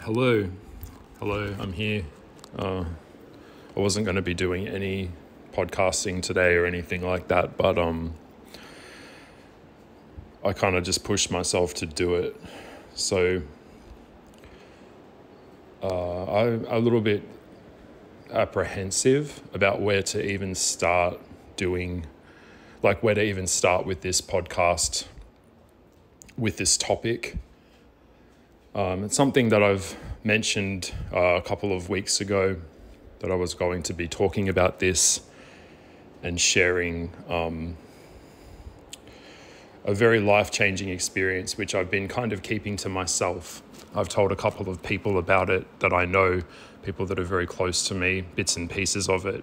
Hello, I'm here. I wasn't going to be doing any podcasting today or anything like that, but I kind of just pushed myself to do it. So I'm a little bit apprehensive about where to even start where to even start with this podcast, with this topic. It's something that I've mentioned a couple of weeks ago, that I was going to be talking about this and sharing a very life-changing experience, which I've been kind of keeping to myself. I've told a couple of people about it that I know, people that are very close to me, bits and pieces of it.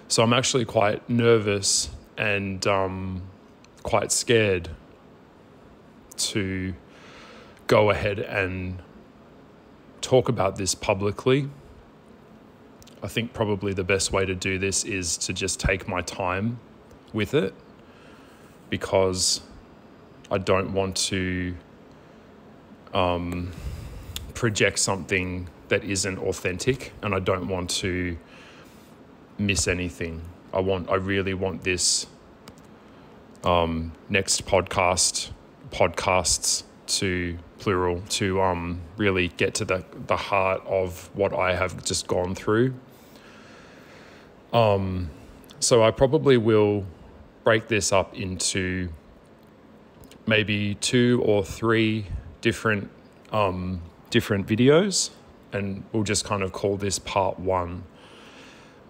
So I'm actually quite nervous and quite scared to go ahead and talk about this publicly. I think probably the best way to do this is to just take my time with it, because I don't want to project something that isn't authentic, and I don't want to miss anything. I really want this next podcasts to plural, to really get to the heart of what I have just gone through. So I probably will break this up into maybe 2 or 3 different videos, and we'll just kind of call this part 1.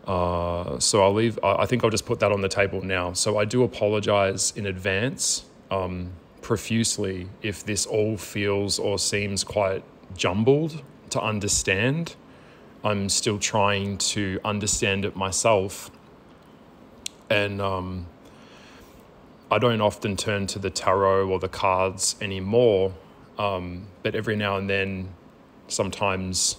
So I think I'll just put that on the table now. So I do apologize in advance, profusely, if this all feels or seems quite jumbled to understand. I'm still trying to understand it myself, and I don't often turn to the tarot or the cards anymore, but every now and then, sometimes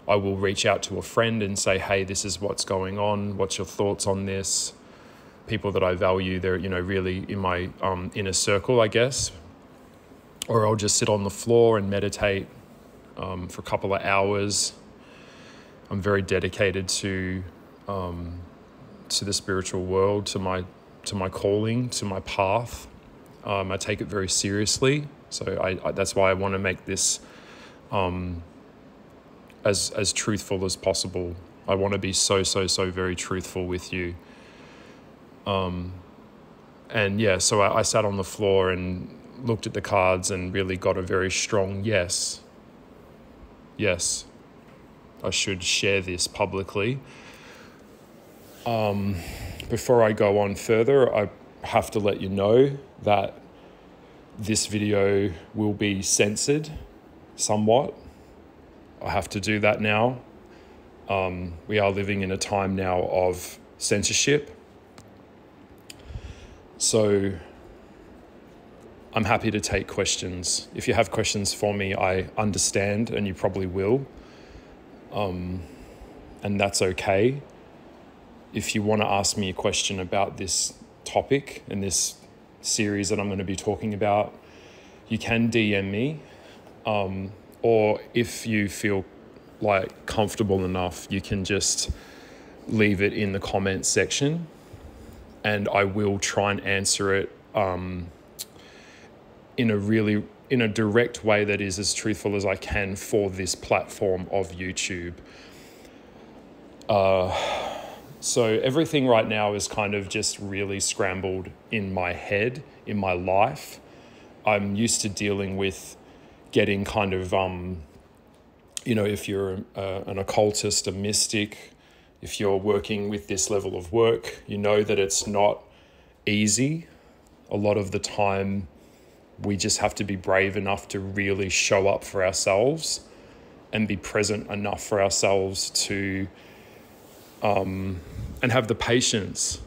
I will reach out to a friend and say, hey, this is what's going on, what's your thoughts on this? People that I value, they're really in my inner circle, I guess. Or I'll just sit on the floor and meditate for a couple of hours. I'm very dedicated to the spiritual world, to my calling, to my path. I take it very seriously, so I that's why I want to make this as truthful as possible. I want to be so very truthful with you. And yeah, so I sat on the floor and looked at the cards and really got a very strong yes, I should share this publicly. Before I go on further, I have to let you know that this video will be censored somewhat. I have to do that now. We are living in a time now of censorship. So I'm happy to take questions. If you have questions for me, I understand, and you probably will. And that's okay. If you want to ask me a question about this topic and this series that I'm going to be talking about, you can DM me. Or if you feel like comfortable enough, you can just leave it in the comments section, and I will try and answer it in a direct way that is as truthful as I can for this platform of YouTube. So everything right now is kind of just really scrambled in my head, in my life. I'm used to dealing with getting kind of, if you're an occultist, a mystic, if you're working with this level of work, you know that it's not easy. A lot of the time, we just have to be brave enough to really show up for ourselves and be present enough for ourselves to, and have the patience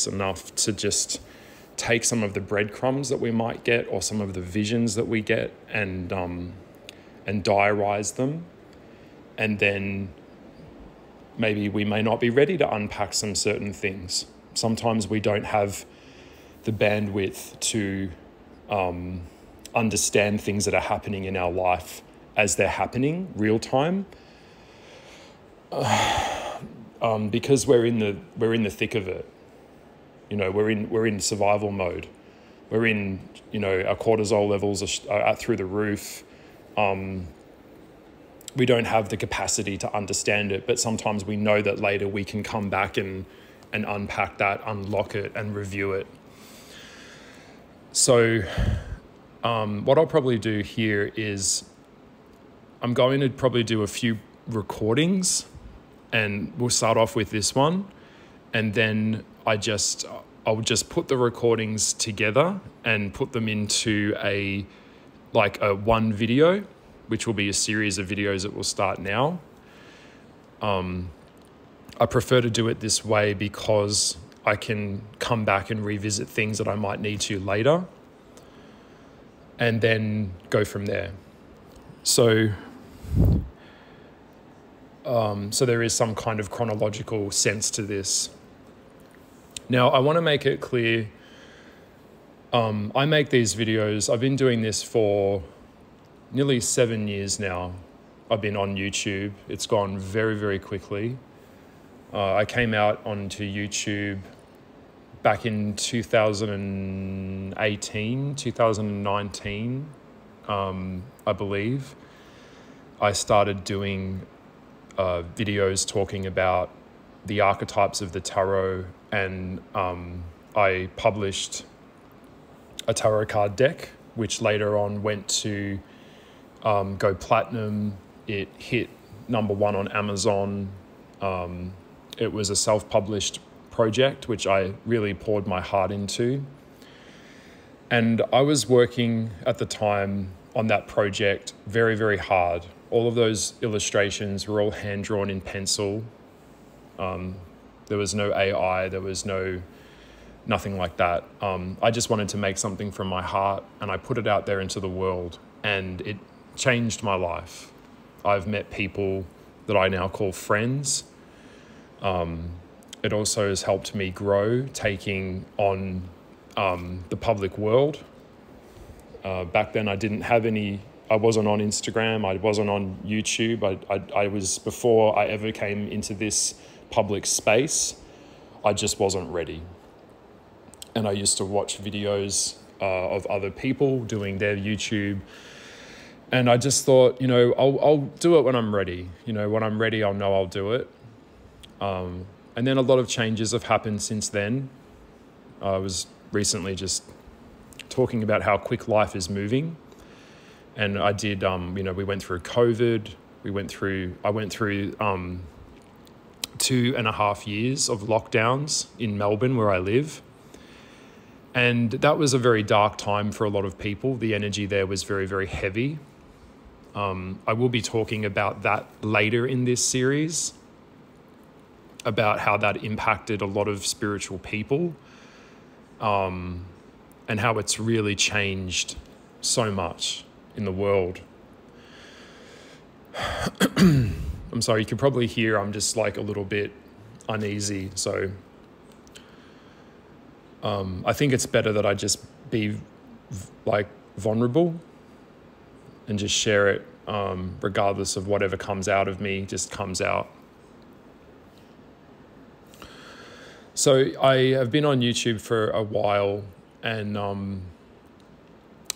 enough to just take some of the breadcrumbs that we might get, or some of the visions that we get, and diarize them. And then maybe we may not be ready to unpack some certain things. Sometimes we don't have the bandwidth to understand things that are happening in our life as they're happening, real time. Because we're in the thick of it. You know, we're in survival mode. We're in, you know, our cortisol levels are through the roof. We don't have the capacity to understand it, but sometimes we know that later we can come back and unpack that, unlock it, and review it. So what I'll probably do here is I'm going to probably do a few recordings, and we'll start off with this one, and then I'll just put the recordings together and put them into a one video, which will be a series of videos that will start now. I prefer to do it this way because I can come back and revisit things that I might need to later, and then go from there. So there is some kind of chronological sense to this. Now, I want to make it clear, I make these videos, I've been doing this for nearly 7 years now. I've been on YouTube. It's gone very, very quickly. I came out onto YouTube back in 2018, 2019, I believe. I started doing videos talking about the archetypes of the tarot, and I published a tarot card deck, which later on went to go platinum. It hit #1 on Amazon. It was a self-published project, which I really poured my heart into. And I was working at the time on that project very, very hard. All of those illustrations were all hand-drawn in pencil. There was no AI, there was nothing like that. I just wanted to make something from my heart, and I put it out there into the world, and it changed my life. I've met people that I now call friends. It also has helped me grow, taking on the public world. Back then I didn't have I wasn't on Instagram, I wasn't on YouTube. I was, before I ever came into this public space, I just wasn't ready. And I used to watch videos of other people doing their YouTube, and I just thought, you know, I'll do it when I'm ready. You know, when I'm ready, I'll know I'll do it. And then a lot of changes have happened since then. I was recently just talking about how quick life is moving. And I did, you know, we went through COVID. I went through 2.5 years of lockdowns in Melbourne, where I live. And that was a very dark time for a lot of people. The energy there was very, very heavy. I will be talking about that later in this series, about how that impacted a lot of spiritual people, and how it's really changed so much in the world. I'm sorry, you can probably hear I'm just like a little bit uneasy. So I think it's better that I just be like vulnerable and just share it, regardless of whatever comes out of me, just comes out. So I have been on YouTube for a while, and I'm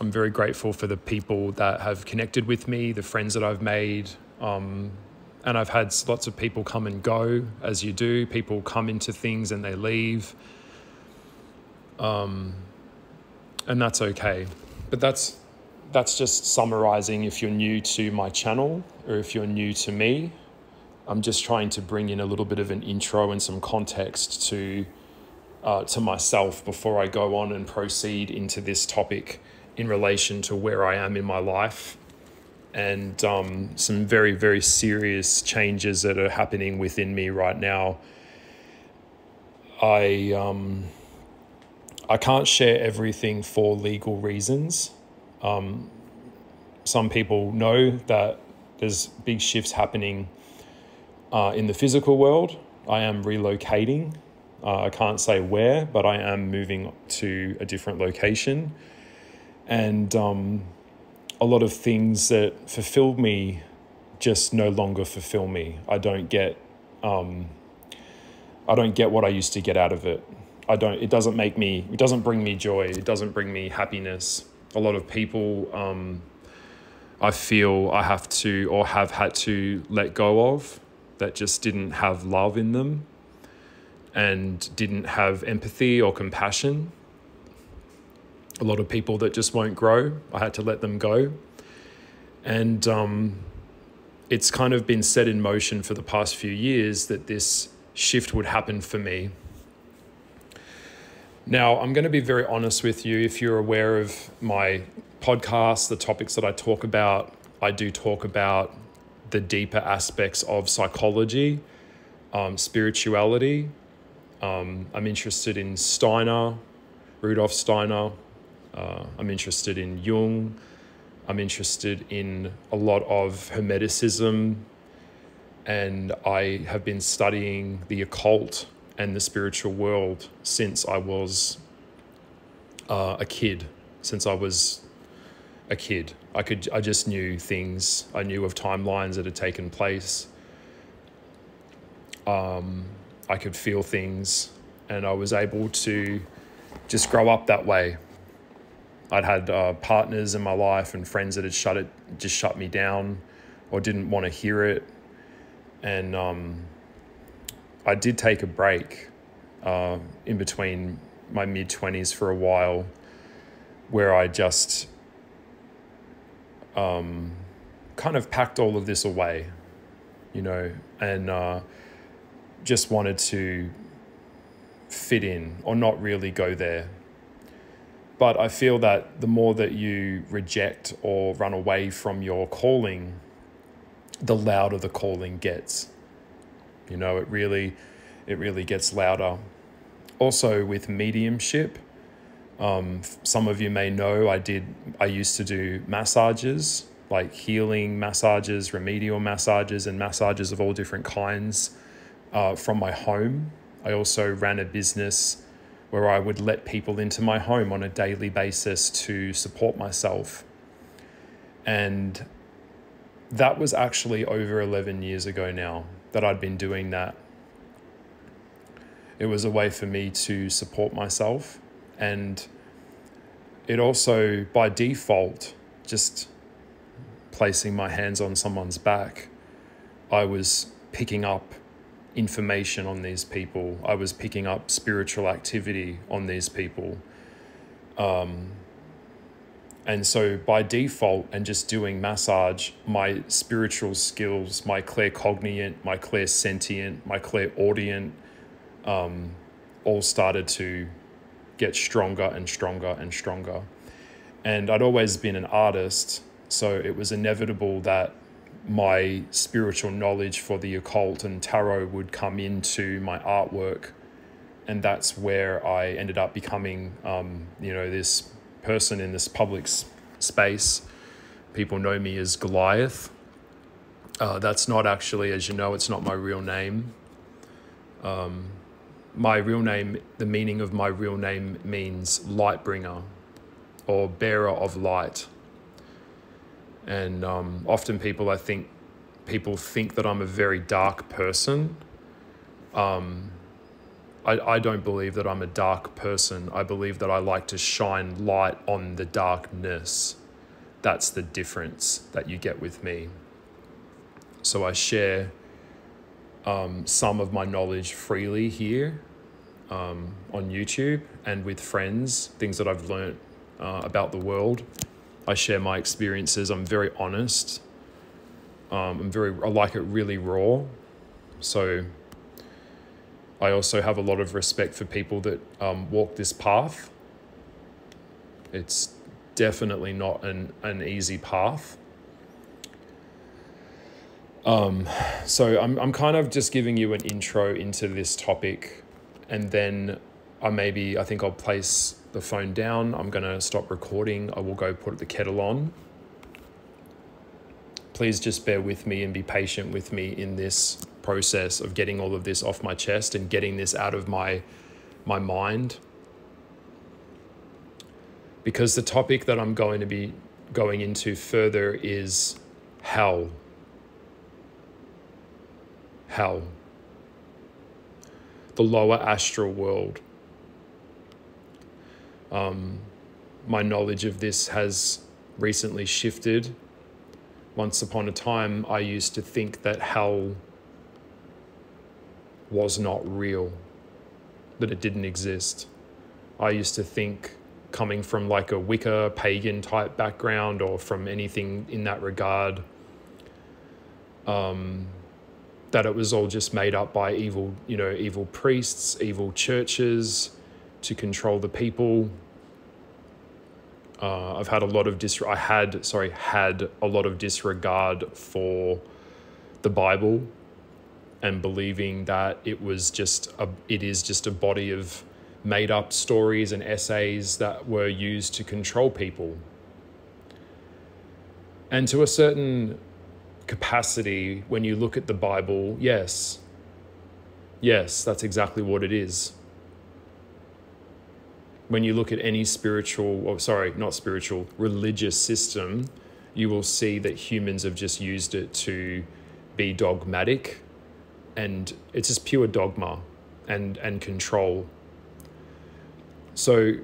very grateful for the people that have connected with me, the friends that I've made. And I've had lots of people come and go, as you do. People come into things and they leave. And that's okay. But that's just summarizing if you're new to my channel, or if you're new to me. I'm just trying to bring in a little bit of an intro and some context to myself before I go on and proceed into this topic in relation to where I am in my life, and some very, very serious changes that are happening within me right now. I can't share everything for legal reasons. Some people know that there's big shifts happening in the physical world. I am relocating. I can't say where, but I am moving to a different location. And a lot of things that fulfill me just no longer fulfill me. I don't get what I used to get out of it. It doesn't bring me joy. It doesn't bring me happiness. A lot of people, I feel I have to, or have had to, let go of, that just didn't have love in them and didn't have empathy or compassion. A lot of people that just won't grow, I had to let them go. And it's kind of been set in motion for the past few years that this shift would happen for me. Now, I'm going to be very honest with you. If you're aware of my podcast, the topics that I talk about, I do talk about the deeper aspects of psychology, spirituality. I'm interested in Rudolf Steiner. I'm interested in Jung. I'm interested in a lot of Hermeticism. And I have been studying the occult and the spiritual world since I was a kid. I just knew things. I knew of timelines that had taken place. I could feel things, and I was able to just grow up that way. I'd had partners in my life and friends that had shut me down or didn't want to hear it. And I did take a break in between my mid-20s for a while, where I just kind of packed all of this away, and just wanted to fit in or not really go there. But I feel that the more that you reject or run away from your calling, the louder the calling gets. It really gets louder. Also with mediumship, some of you may know I used to do massages, like healing massages, remedial massages, and massages of all different kinds from my home. I also ran a business where I would let people into my home on a daily basis to support myself. And that was actually over 11 years ago now that I'd been doing that. It was a way for me to support myself. And it also, by default, just placing my hands on someone's back, I was picking up information on these people. I was picking up spiritual activity on these people. And so by default, and just doing massage, my spiritual skills, my claircognient, my clairsentient, my clairaudient, all started to get stronger and stronger and stronger. And I'd always been an artist, so it was inevitable that my spiritual knowledge for the occult and tarot would come into my artwork. And that's where I ended up becoming, this person in this public space. People know me as Goliath. That's not actually, as you know, it's not my real name. My real name, the meaning of my real name means Lightbringer, or bearer of light. And often people think that I'm a very dark person. I don't believe that I'm a dark person. I believe that I like to shine light on the darkness. That's the difference that you get with me. So I share some of my knowledge freely here on YouTube and with friends, things that I've learned about the world. I share my experiences. I'm very honest. I like it really raw. So I also have a lot of respect for people that walk this path. It's definitely not an easy path. So I'm kind of just giving you an intro into this topic, and then I think I'll place the phone down. I'm going to stop recording. I will go put the kettle on. Please just bear with me and be patient with me in this process of getting all of this off my chest and getting this out of my mind. because the topic that I'm going to be going into further is hell. Hell. The lower astral world. My knowledge of this has recently shifted. Once upon a time, I used to think that hell was not real, that it didn't exist. I used to think, coming from like a Wicca pagan type background or from anything in that regard, that it was all just made up by evil, evil priests, evil churches to control the people. I've had a lot of had a lot of disregard for the Bible, and believing that it is just a body of made up stories and essays that were used to control people. And to a certain capacity, when you look at the Bible, yes, that's exactly what it is. When you look at any religious system, you will see that humans have just used it to be dogmatic, and it's just pure dogma and control. So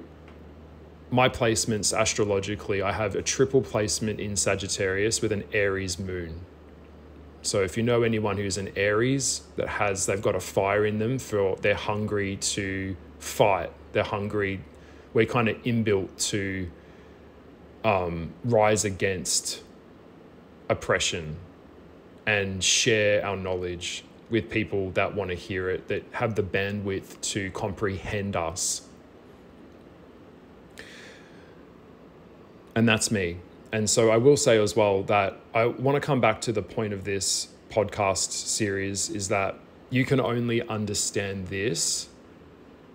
my placements astrologically, I have a triple placement in Sagittarius with an Aries moon. So if you know anyone who's an Aries, they've got a fire in them, they're hungry to fight. They're hungry. We're kind of inbuilt to rise against oppression and share our knowledge with people that want to hear it, that have the bandwidth to comprehend us. And that's me. And so I will say as well that I want to come back to the point of this podcast series, is that you can only understand this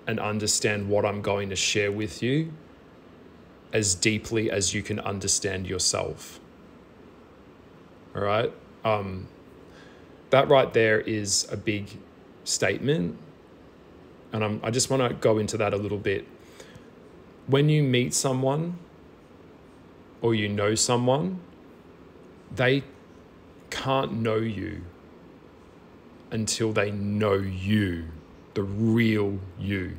and understand what I'm going to share with you as deeply as you can understand yourself. All right? That right there is a big statement. And I just want to go into that a little bit. When you meet someone or you know someone, they can't know you until they know you, the real you.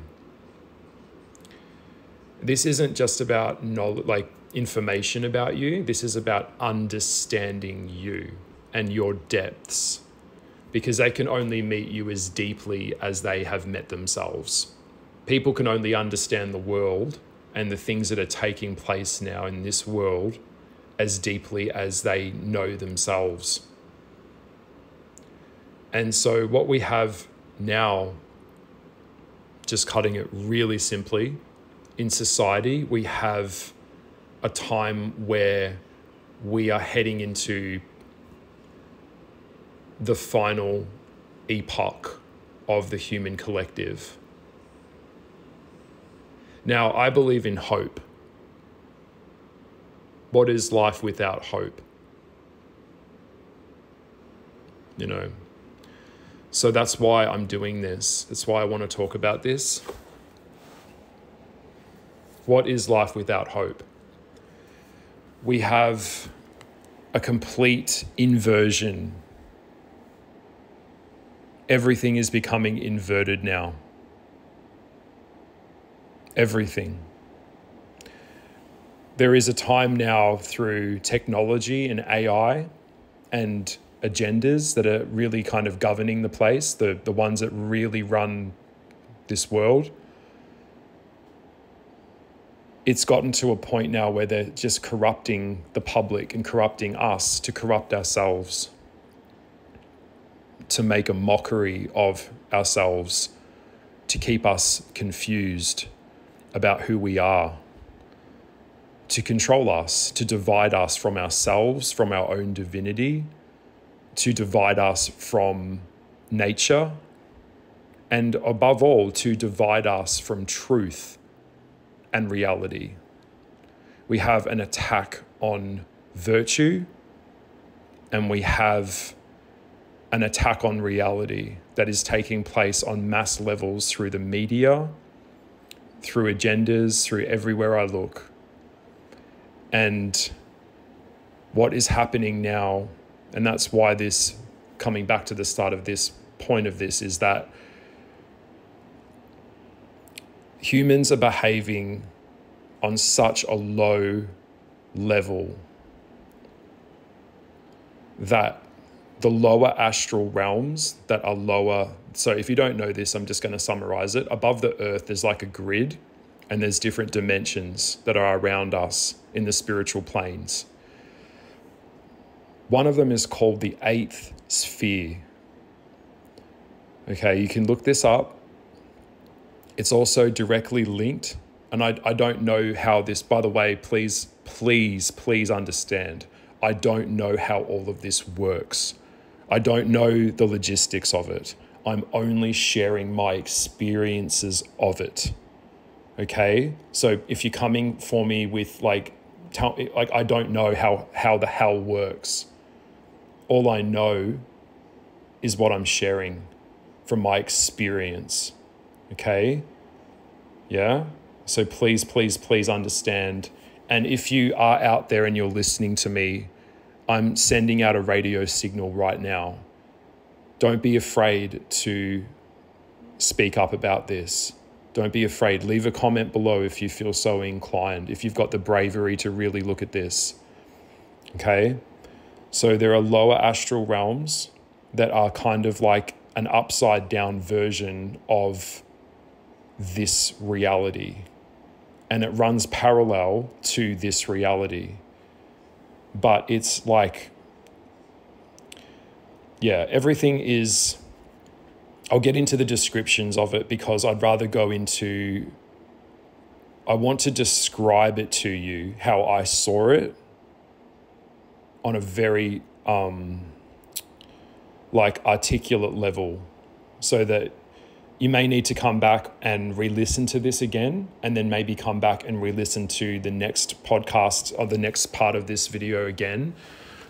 This isn't just about knowledge, information about you. This is about understanding you and your depths, because they can only meet you as deeply as they have met themselves. People can only understand the world and the things that are taking place now in this world as deeply as they know themselves. And so what we have now, just cutting it really simply, in society, we have a time where we are heading into the final epoch of the human collective. Now, I believe in hope. What is life without hope? So that's why I'm doing this. That's why I want to talk about this. What is life without hope? We have a complete inversion. Everything is becoming inverted now. Everything. There is a time now through technology and AI and agendas that are really kind of governing the place, the ones that really run this world. It's gotten to a point now where they're just corrupting the public and corrupting us to corrupt ourselves, to make a mockery of ourselves, to keep us confused about who we are, to control us, to divide us from ourselves, from our own divinity, to divide us from nature, and above all, to divide us from truth and reality. We have an attack on virtue, and we have an attack on reality that is taking place on mass levels through the media, through agendas, through everywhere I look. And what is happening now, and that's why this, coming back to the start of this point of this, is that humans are behaving on such a low level that the lower astral realms that are lower. So if you don't know this, I'm just going to summarize it. Above the earth, there's like a grid, and there's different dimensions that are around us in the spiritual planes. One of them is called the 8th sphere. Okay, you can look this up. It's also directly linked. And I don't know how this, by the way, please understand. I don't know how all of this works. I don't know the logistics of it. I'm only sharing my experiences of it. Okay? So if you're coming for me with like I don't know how the hell works. All I know is what I'm sharing from my experience. Okay? Yeah? So please understand. And if you are out there and you're listening to me, I'm sending out a radio signal right now. Don't be afraid to speak up about this. Don't be afraid. Leave a comment below if you feel so inclined, if you've got the bravery to really look at this. Okay? So there are lower astral realms that are kind of like an upside down version of this reality. And it runs parallel to this reality. But it's like, yeah, everything is, I'll get into the descriptions of it because I'd rather go into, I want to describe it to you how I saw it on a very like articulate level, so that you may need to come back and re-listen to this again, and then maybe come back and re-listen to the next podcast or the next part of this video again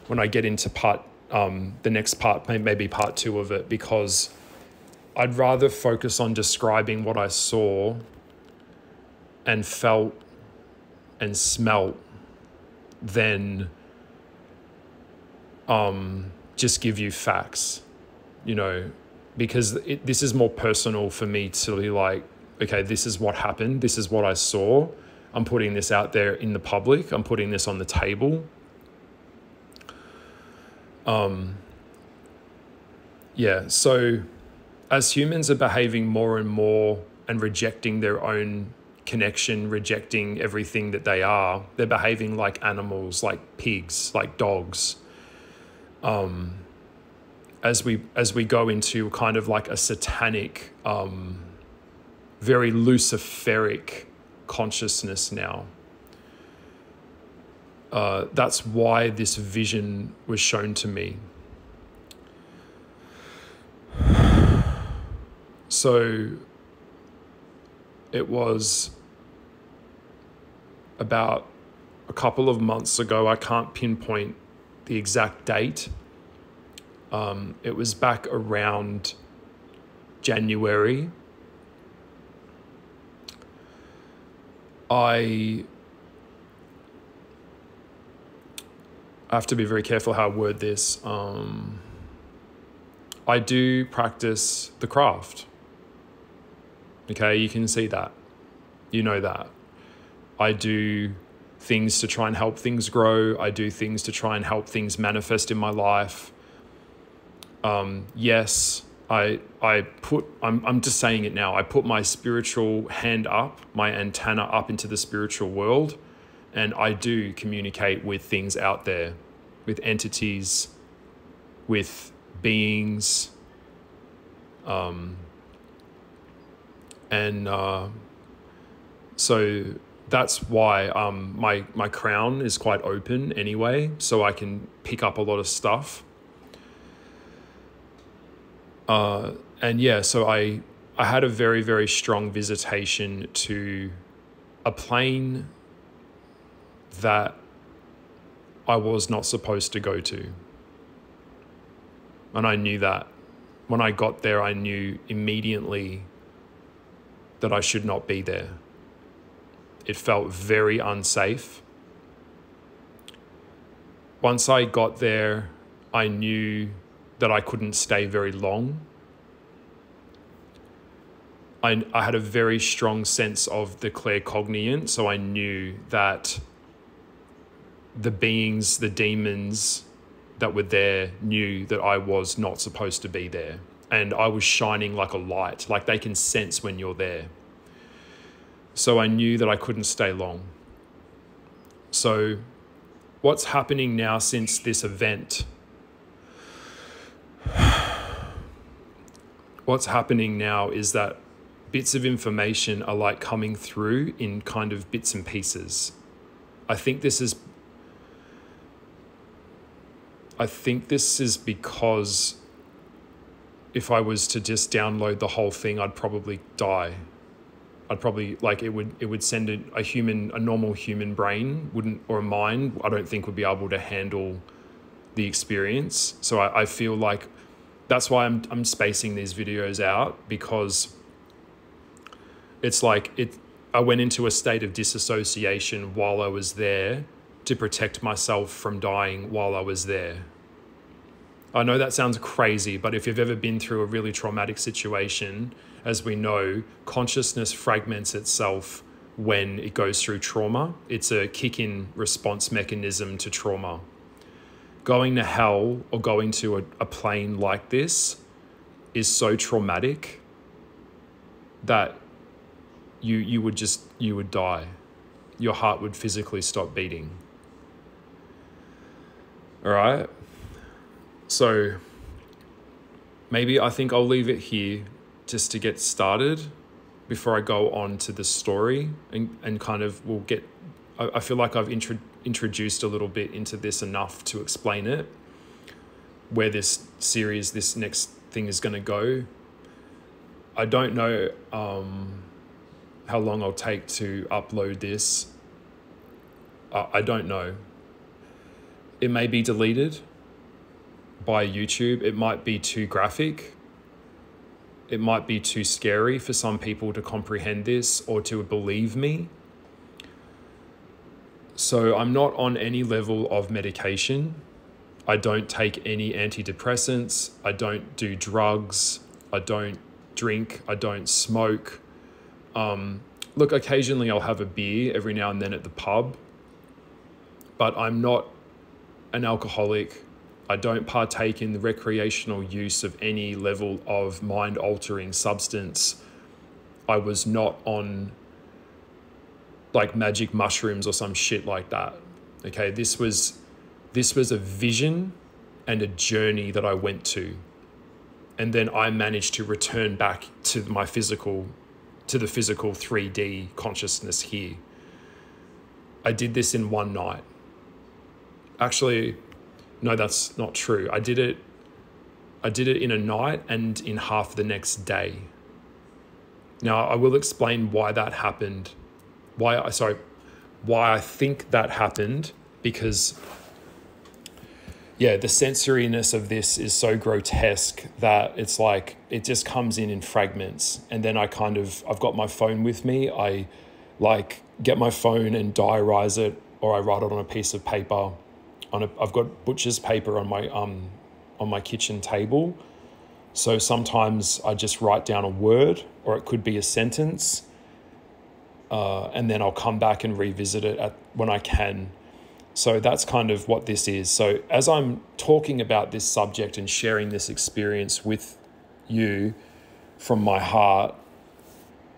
when I get into the next part, maybe part 2 of it, because I'd rather focus on describing what I saw and felt and smelt than just give you facts, you know, because this is more personal for me to be like, okay, this is what happened. This is what I saw. I'm putting this out there in the public. I'm putting this on the table. Yeah, so as humans are behaving more and more and rejecting their own connection, rejecting everything that they are, they're behaving like animals, like pigs, like dogs. As we go into kind of like a satanic, very luciferic consciousness now. That's why this vision was shown to me. So it was about a couple of months ago. I can't pinpoint the exact date. It was back around January. I have to be very careful how I word this. I do practice the craft. Okay, you can see that. You know that. I do things to try and help things grow. I do things to try and help things manifest in my life. Yes, I'm just saying it now. I put my spiritual hand up, my antenna up into the spiritual world, and I do communicate with things out there, with entities, with beings, so that's why my crown is quite open anyway, so I can pick up a lot of stuff. And yeah, so I had a very, very strong visitation to a plane that I was not supposed to go to. And I knew that. When I got there, I knew immediately that I should not be there. It felt very unsafe. once I got there, I knew that I couldn't stay very long. I had a very strong sense of the claircognient, so I knew that the beings, the demons that were there knew that I was not supposed to be there. And I was shining like a light, like they can sense when you're there. So I knew that I couldn't stay long. So what's happening now since this event? What's happening now is that bits of information are like coming through in kind of bits and pieces. I think this is because if I was to just download the whole thing, I'd probably die. I'd probably, like, it would send a normal human brain wouldn't, or a mind, I don't think would be able to handle the experience. So I feel like that's why I'm spacing these videos out, because it's like I went into a state of disassociation while I was there to protect myself from dying while I was there. I know that sounds crazy, but if you've ever been through a really traumatic situation, as we know, consciousness fragments itself when it goes through trauma. It's a kick-in response mechanism to trauma. Going to hell or going to a plane like this is so traumatic that you would die. Your heart would physically stop beating. All right? So maybe I think I'll leave it here just to get started before I go on to the story and kind of I feel like I've introduced a little bit into this enough to explain it, where this series, this next thing is going to go. I don't know how long I'll take to upload this. I don't know. It may be deleted by YouTube. It might be too graphic. It might be too scary for some people to comprehend this or to believe me. So I'm not on any level of medication. I don't take any antidepressants. I don't do drugs. I don't drink. I don't smoke. Look, occasionally I'll have a beer every now and then at the pub, but I'm not an alcoholic. I don't partake in the recreational use of any level of mind-altering substance. I was not on like magic mushrooms or some shit like that. Okay, this was a vision and a journey that I went to. And then I managed to return back to the physical 3D consciousness here. I did this in one night. Actually, no, that's not true. I did it in a night and in half the next day. Now, I will explain why that happened. Why I think that happened, because yeah, the sensoriness of this is so grotesque that it's like, it just comes in fragments. And then I've got my phone with me. I like get my phone and diarize it, or I write it on a piece of paper. I've got butcher's paper on my kitchen table. So sometimes I just write down a word, or it could be a sentence. And then I'll come back and revisit it when I can. So that's kind of what this is. So as I'm talking about this subject and sharing this experience with you from my heart,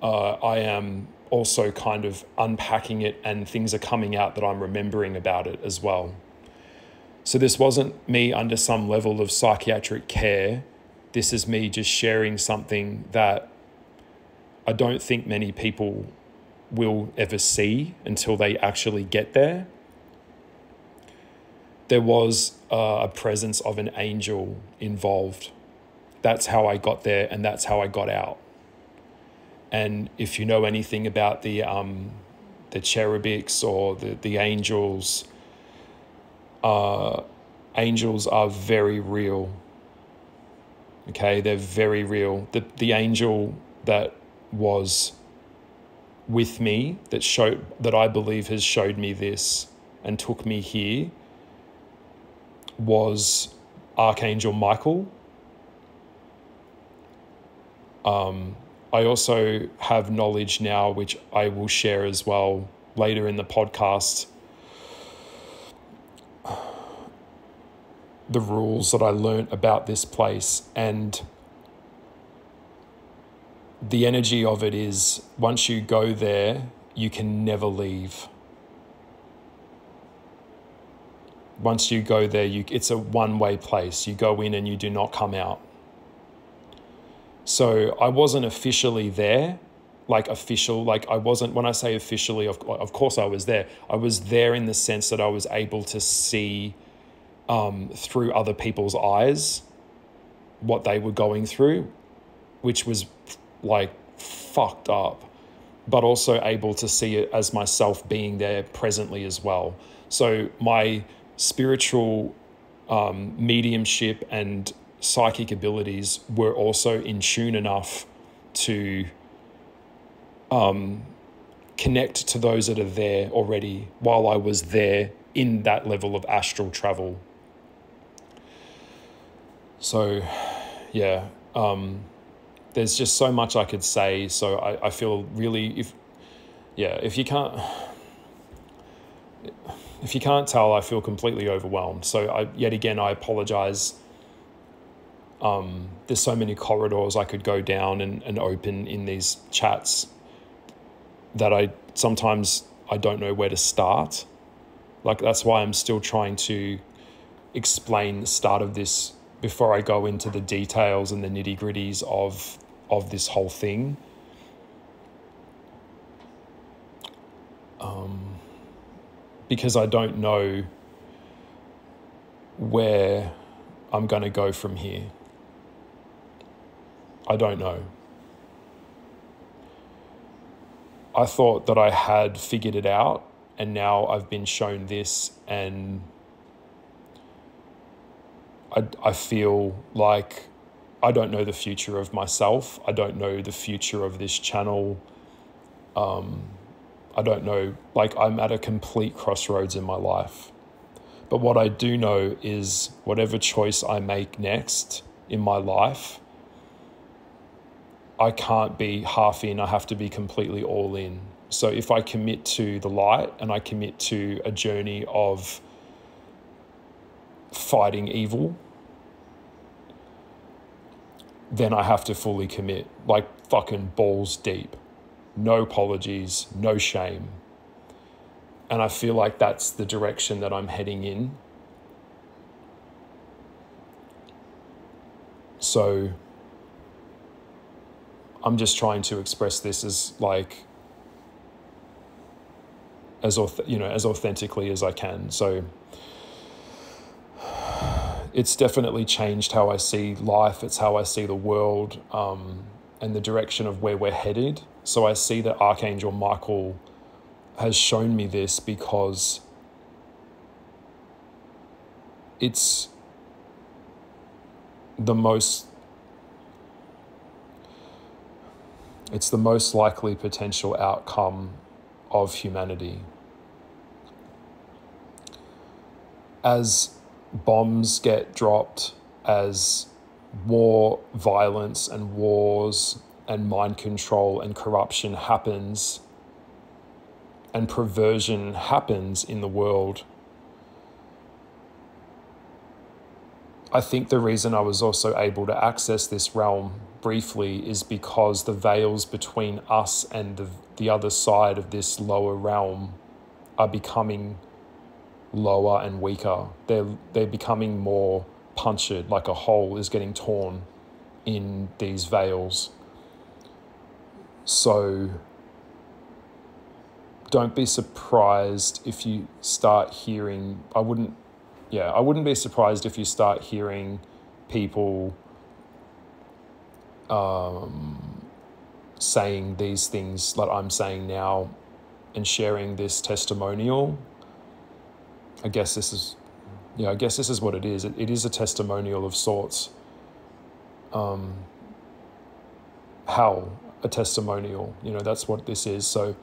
I am also kind of unpacking it, and things are coming out that I'm remembering about it as well. So this wasn't me under some level of psychiatric care. This is me just sharing something that I don't think many people will ever see until they actually get there. There was a presence of an angel involved. That's how I got there, and that's how I got out. And if you know anything about the cherubics or the angels, angels are very real. Okay, they're very real. The angel that was with me, that I believe has showed me this and took me here, was Archangel Michael. I also have knowledge now, which I will share as well later in the podcast, the rules that I learnt about this place. And the energy of it is, once you go there, you can never leave. Once you go there, it's a one-way place. You go in and you do not come out. So I wasn't officially there, like official, like I wasn't, when I say officially, of course I was there. I was there in the sense that I was able to see through other people's eyes what they were going through, which was like fucked up, but also able to see it as myself being there presently as well. So my spiritual mediumship and psychic abilities were also in tune enough to connect to those that are there already while I was there in that level of astral travel. So, yeah, there's just so much I could say. So I feel really, if you can't tell, I feel completely overwhelmed. So yet again, I apologize. There's so many corridors I could go down and open in these chats that I don't know where to start. Like, that's why I'm still trying to explain the start of this before I go into the details and the nitty-gritties of this whole thing. Because I don't know where I'm going to go from here. I don't know. I thought that I had figured it out, and now I've been shown this, and I feel like I don't know the future of myself. I don't know the future of this channel. I don't know, like, I'm at a complete crossroads in my life. But what I do know is whatever choice I make next in my life, I can't be half in, I have to be completely all in. So if I commit to the light and I commit to a journey of fighting evil, then I have to fully commit, like fucking balls deep. No apologies, no shame. And I feel like that's the direction that I'm heading in. So I'm just trying to express this as like, as authentically as I can. So it's definitely changed how I see life. It's how I see the world, and the direction of where we're headed. So I see that Archangel Michael has shown me this because it's the most likely potential outcome of humanity. As bombs get dropped, as war, violence and wars and mind control and corruption happens, and perversion happens in the world, I think the reason I was also able to access this realm briefly is because the veils between us and the other side of this lower realm are becoming lower and weaker. They're becoming more punctured, like a hole is getting torn in these veils. So don't be surprised if you start hearing, I wouldn't be surprised if you start hearing people saying these things like I'm saying now and sharing this testimonial. I guess this is what it is. It is a testimonial of sorts. A testimonial, that's what this is. So,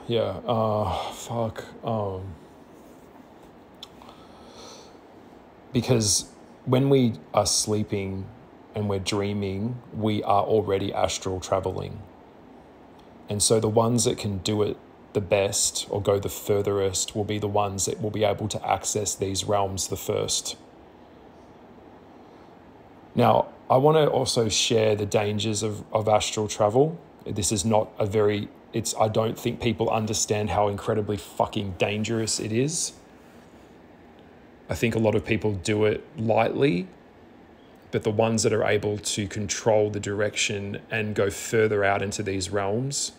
yeah, fuck. Because when we are sleeping and we're dreaming, we are already astral traveling. And so the ones that can do it the best or go the furthest will be the ones that will be able to access these realms the first. Now, I want to also share the dangers of astral travel. This is not a very, I don't think people understand how incredibly fucking dangerous it is. I think a lot of people do it lightly, but the ones that are able to control the direction and go further out into these realms,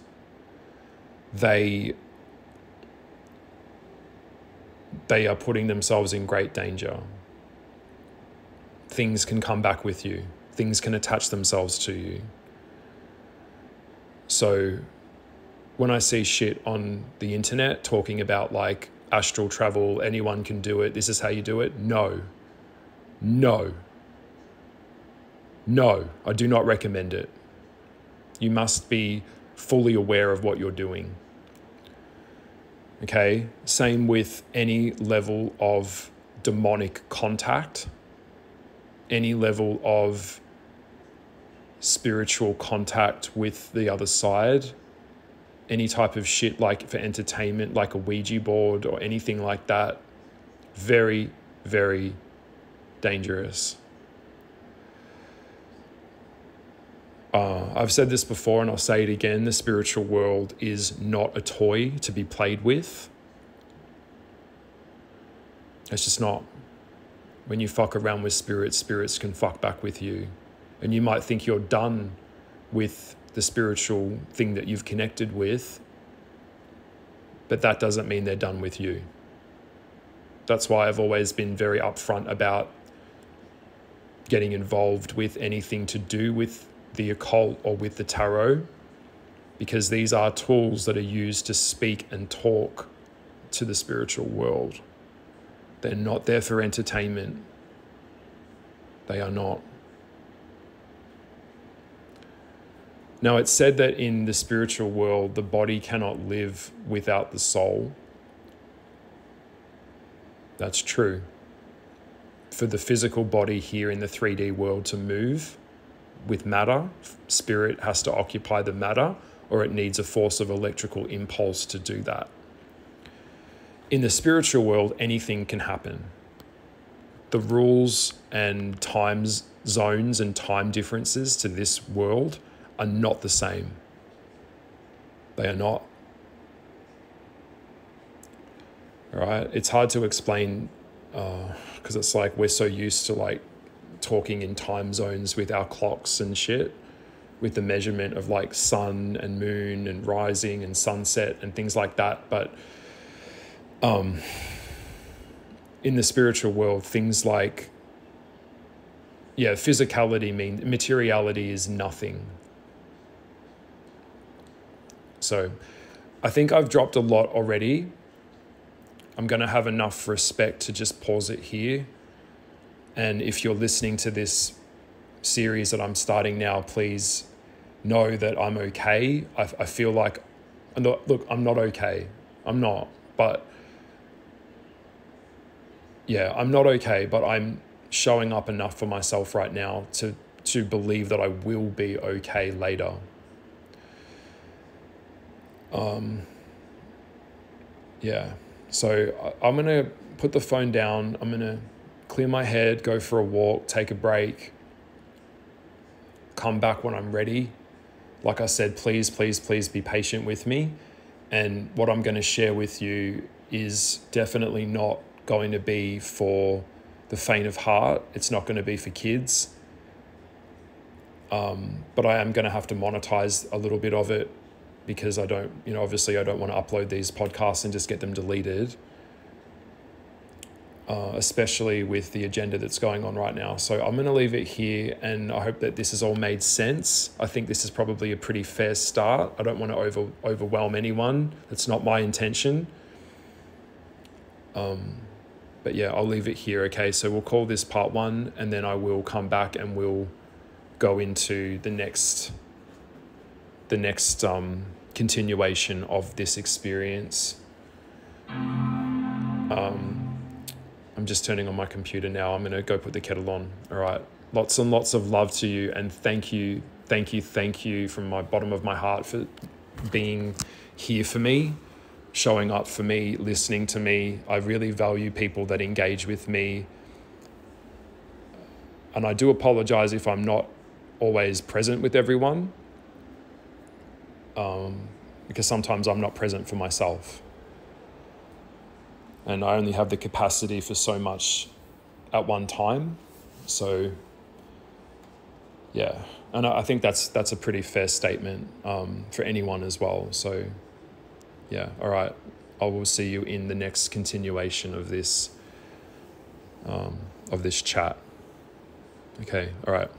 they are putting themselves in great danger. Things can come back with you. Things can attach themselves to you. So when I see shit on the internet talking about like astral travel, anyone can do it, this is how you do it. No, I do not recommend it. You must be fully aware of what you're doing. Okay, same with any level of demonic contact, any level of spiritual contact with the other side, any type of shit like for entertainment, like a Ouija board or anything like that. Very, very dangerous. I've said this before and I'll say it again. The spiritual world is not a toy to be played with. It's just not. When you fuck around with spirits, spirits can fuck back with you. And you might think you're done with the spiritual thing that you've connected with, but that doesn't mean they're done with you. That's why I've always been very upfront about getting involved with anything to do with the occult or with the tarot, because these are tools that are used to speak and talk to the spiritual world. They're not there for entertainment. They are not. Now, it's said that in the spiritual world, the body cannot live without the soul. That's true. For the physical body here in the 3D world to move with matter, spirit has to occupy the matter, or it needs a force of electrical impulse to do that. In the spiritual world, anything can happen. The rules and time zones and time differences to this world are not the same. They are not. All right? It's hard to explain because it's like we're so used to like talking in time zones with our clocks and shit, with the measurement of like sun and moon and rising and sunset and things like that. But in the spiritual world, things like, physicality means materiality is nothing. So I think I've dropped a lot already. I'm going to have enough respect to just pause it here. And if you're listening to this series that I'm starting now, please know that I'm okay. I feel like, look, I'm not okay. I'm not. But yeah, I'm not okay, but I'm showing up enough for myself right now to believe that I will be okay later. So I'm going to put the phone down. I'm going to clear my head, go for a walk, take a break, come back when I'm ready. Like I said, please, please, please be patient with me. And what I'm going to share with you is definitely not going to be for the faint of heart. It's not going to be for kids. But I am going to have to monetize a little bit of it, because I don't, obviously I don't want to upload these podcasts and just get them deleted, especially with the agenda that's going on right now. So I'm going to leave it here, and I hope that this has all made sense. I think this is probably a pretty fair start. I don't want to overwhelm anyone. That's not my intention. But yeah, I'll leave it here. Okay, so we'll call this part 1, and then I will come back and we'll go into the next continuation of this experience. I'm just turning on my computer now. I'm going to go put the kettle on. All right. Lots and lots of love to you. And thank you from my bottom of my heart for being here for me, showing up for me, listening to me. I really value people that engage with me. And I do apologize if I'm not always present with everyone, because sometimes I'm not present for myself. And I only have the capacity for so much at one time. So, yeah. And I think that's a pretty fair statement for anyone as well. So, yeah. All right. I will see you in the next continuation of this chat. Okay. All right.